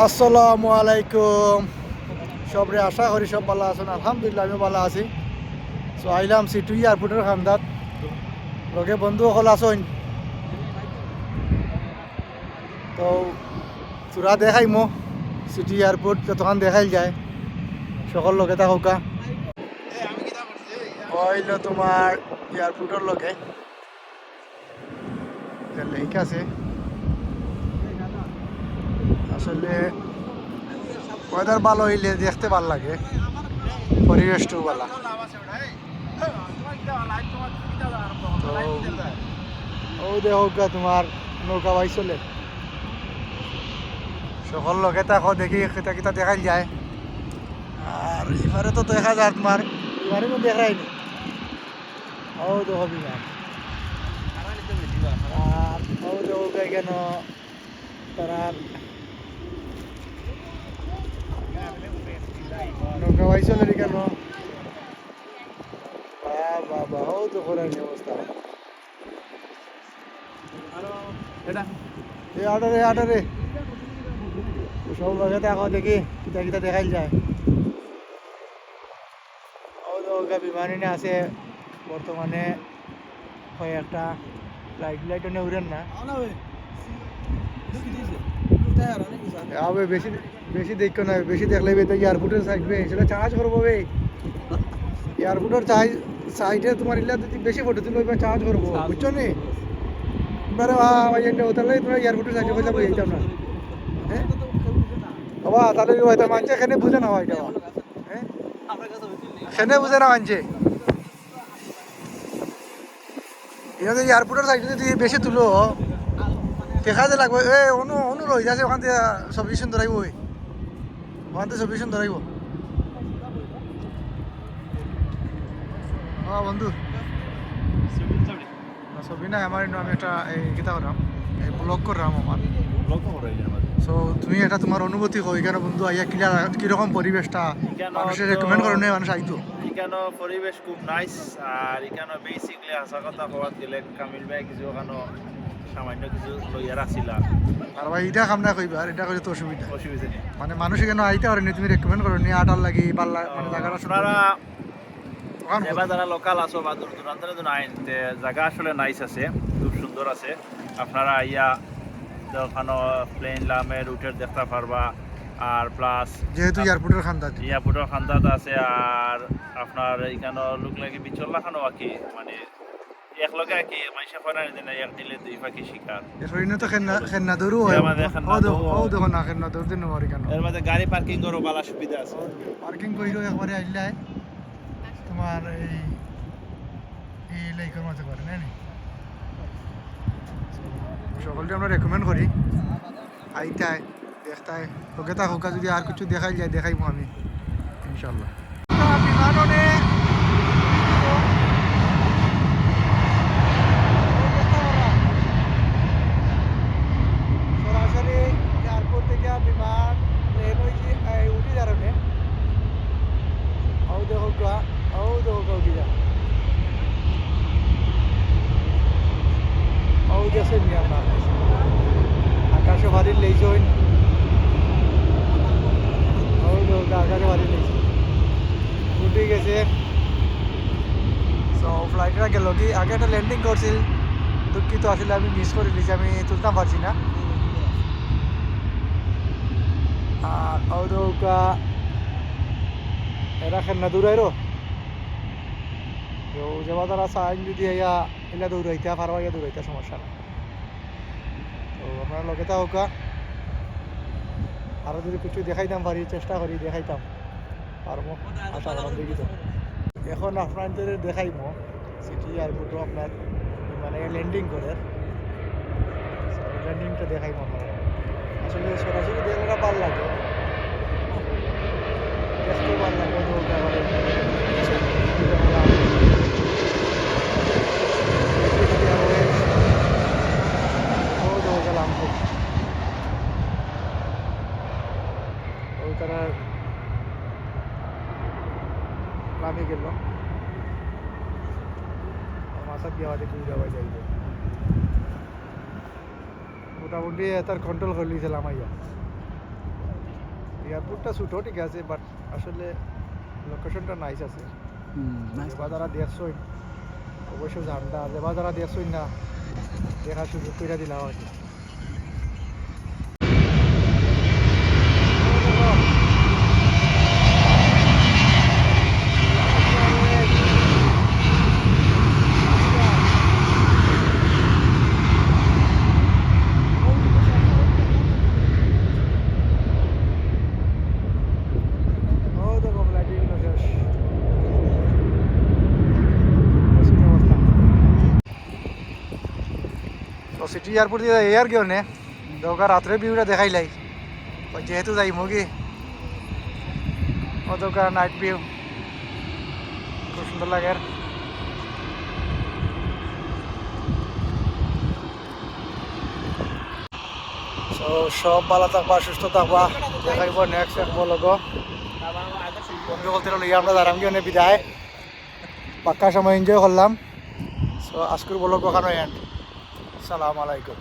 আসসালামু আলাইকুম। সবরে আশা করি সব ভালো আছেন। আলহামদুলিল্লাহ আমি ভালো আছি। সো আইলাম সিটু এয়ারপোর্টের খান্দাত, লগে বন্ধু সকল আছেন। তো তোরা দেখাইমো সিটি এয়ারপোর্ট যতক্ষণ দেখাইল যায় সকল লগে থাকা হইল তোমার এয়ারপোর্টের লগে লেক আছে। আসলে ওয়েদার ভালো হইলে দেখতে ভালো লাগে, পরিবেশটাও ভালো। ও দেখা তোমার নৌকা বাই চলে, সকল লগে তাকো দেখি কিতা কিতা দেখাই যায়। আর এবারে তো দেখা যায় তোমার এবারে তো দেখাইনি। ও দেখো বিমান, আর ও দেখো কেন তারা নৌকা বাই চলে কেন। বাবা ও তো করার অবস্থা। আটারে সব লগে দেখো দেখি কিতা কিতা দেখাই যায়। ও বিমানী আছে বর্তমানে কয়েকটা লাইট লাইট উড়েন না। আবে বেশি বেশি দেখো না, বেশি দেখলে তো এয়ারপোর্টের সাইড সেটা চার্জ করবো। এয়ারপোর্টের সাইডে তোমার ইলা যদি বেশি ফটো তুলবে চার্জ করবো, বুঝছো নি? এবারে তাহলে তোমরা এয়ারপোর্টের সাইডে বলে যাবো এইটাও না। হ্যাঁ বাবা তাহলে হয়তো মানছে এখানে বুঝে না হয় এটা। হ্যাঁ এখানে বুঝে না মানছে। এটা যদি এয়ারপোর্টের সাইডে যদি বেশি তুলো দেখা যে লাগবে। অনু রয়ে যাচ্ছে ওখান থেকে ছবি সুন্দর আইব, ওখান থেকে ছবি সুন্দর আইব। বন্ধু ছবি নাই আমার, আমি একটা এই কিতা করলাম, এই ব্লগ করলাম আমার। সো তুমি এটা তোমার অনুভূতি কই কেন বন্ধু আইয়া কিরকম পরিবেশটা মানুষের রেকমেন্ড করে মানুষ আইতো। এখানে পরিবেশ খুব নাইস। আর এখানে বেসিকলি আসা কথা হওয়ার গেলে কামিল ভাই কিছু ওখানে সামান্য কিছু লইয়া রাখছিলাম। আর ভাই এটা কাম না কইবা, আর এটা কইলে তো অসুবিধা নেই, মানে মানুষ এখানে আইতে পারেনি, তুমি রেকমেন্ড করো নি আটার লাগি পাল্লা মানে জায়গাটা আপনারা এবার যারা লোকাল আছো বা দূর দূরান্তের জন্য আইন জায়গা আসলে নাইস আছে, খুব সুন্দর আছে। আপনারা আইয়া ওখানে প্লেন লামে রুটের দেখতে পারবা। আর প্লাস যেহেতু এয়ারপোর্টের খান্দাত আছে। আর আপনার এখানে লোক লাগে বিচল লাখানো আর কি, মানে একলগে আর কি মানুষে ফেরানি দিন এক দিলে দুই পাখি শিকার। তো খেন্না দৌড়ও হয়, দেখো না খেন্না দৌড় দিন মারি কেন। এর মধ্যে গাড়ি পার্কিং করো ভালো সুবিধা আছে। পার্কিং করিও একবারে আইলাই তোমার এই লাইকের মাঝে পারে না। সকলকে আমরা রেকমেন্ড করি আইতায় দেখতায় ওকে তা হোকা, যদি আর কিছু দেখাই যায় দেখাইবো আমি ইনশাল্লাহ। সরাসরি এয়ারপোর্ট থেকে বিমান প্লেন হয়েছে উঠি যাবে। ও দেখো উঠি যা ও গেছে মিয়ানমার আকাশে বাড়ির লেইছই। আকাশে বাড়ির লেইছে উঠে গেছে। সো ফ্লাইটটা গেল কি আগে একটা ল্যান্ডিং করছিল, দুঃখিত আসলে আমি মিস করে নিয়েছি, আমি তুলতে পারছি না। আর ওদৌকা এরা খেলনা দৌড়াইরো যাবা তারা চাইন যদি এলা দৌড়াইতে পারবা, দৌড়াইতে সমস্যা না। তো আপনারা লগে হোকা আরো যদি কিছু দেখাইতাম পারি, চেষ্টা করি দেখাইতাম পারবো আশা করলাম। দেখি তো এখন আপনাদের দেখাইবো সিটি এয়ারপোর্টও আপনার মানে ল্যান্ডিং করে, ল্যান্ডিংটা দেখাইবো আপনারা। আসলে সরাসরি দেখলে ভালো লাগে, দেখতেও ভালো লাগে। তারা নামে গেল মাথা দিয়ে আমাদের ঘুরে যাওয়া যাইবে। মোটামুটি তার কন্ট্রোল করে নিয়েছিলাম আইয়া। এয়ারপোর্টটা ছোটো ঠিক আছে, বাট আসলে লোকেশনটা নাইস আছে। যেবা যারা দেখছই অবশ্য জানটা, যেবা যারা দেখছই না দেখার সুযোগ করে দিলাম আর কি। তো সিটি এয়ারপোর্ট দিয়ে এয়ার গিয়ে নে দরকার রাত্রে ভিউটা দেখাইলাই, যেহেতু যাই মুগি ও দরকার নাইট ভিউ খুব সুন্দর লাগে। তো সব ভালো থাকবা, সুস্থ থাকবা, দেখাইব নেক্সট এক বলগ বন্ধু বলতে হলো আমরা আরাম গিয়ে বিদায়, পাক্কা সময় এনজয় করলাম। সো আজকের বলগ ওখানে এন্ড। সালাম আলাইকুম।